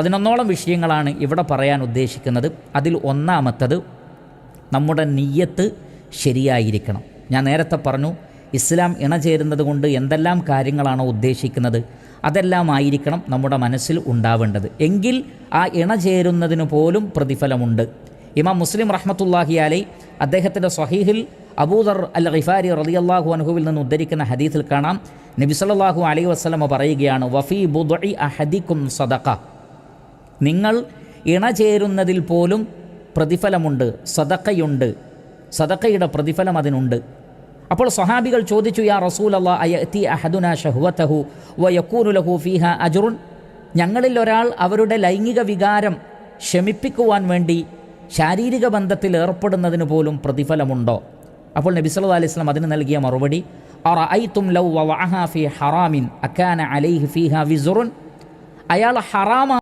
11ഓളം വിഷയങ്ങളാണ് ഇവിടെ പറയാൻ ഉദ്ദേശിക്കുന്നത്. അതിൽ ഒന്നാമത്തത് നമ്മുടെ നിയ്യത്ത് ശരിയായിരിക്കണം. ഞാൻ നേരത്തെ പറഞ്ഞു, ഇസ്ലാം ഇണചേരുന്നത് കൊണ്ട് എന്തെല്ലാം കാര്യങ്ങളാണോ ഉദ്ദേശിക്കുന്നത് അതെല്ലാം ആയിരിക്കണം നമ്മുടെ മനസ്സിൽ ഉണ്ടാവേണ്ടത്. എങ്കിൽ ആ ഇണചേരുന്നതിന് പോലും പ്രതിഫലമുണ്ട്. ഇമാം മുസ്ലിം റഹ്മത്തുള്ളാഹി അലൈഹി അദ്ദേഹത്തിൻ്റെ സ്വഹീഹിൽ അബൂദർ അൽ ഗിഫാരി റളിയല്ലാഹു അൻഹുവിൽ നിന്ന് ഉദ്ധരിക്കുന്ന ഹദീസിൽ കാണാം, നബി സല്ലല്ലാഹു അലൈഹി വസല്ലമ പറയുകയാണ്, വഫീ ബുദ്ഇ അഹദിക്കും സദഖ, നിങ്ങൾ ഇണചേരുന്നതിൽ പോലും പ്രതിഫലമുണ്ട്, സദഖയുണ്ട്, സദഖയുടെ പ്രതിഫലം അതിനുണ്ട്. അപ്പോൾ സ്വഹാബികൾ ചോദിച്ചു, യാ റസൂലല്ലാഹ് അയഅതി അഹദുനാ ശഹ്വതഹു വയകൂനു ലഹു ഫീഹാ അജ്റുൻ, ഞങ്ങളിൽ ഒരാൾ അവരുടെ ലൈംഗിക വികാരം ശമിപ്പിക്കുവാൻ വേണ്ടി ശാരീരിക ബന്ധത്തിൽ ഏർപ്പെടുന്നതിന് പോലും പ്രതിഫലമുണ്ടോ? അപ്പോൾ നബി സല്ലല്ലാഹു അലൈഹി വസല്ലം അതിന് നൽകിയ മറുപടി, അറഅയ്തും ലൗ വഅഹ ഫീ ഹറാമിൻ അകാന അലൈഹി ഫീഹാ വിസ്റുൻ, അയാൾ ഹറാമ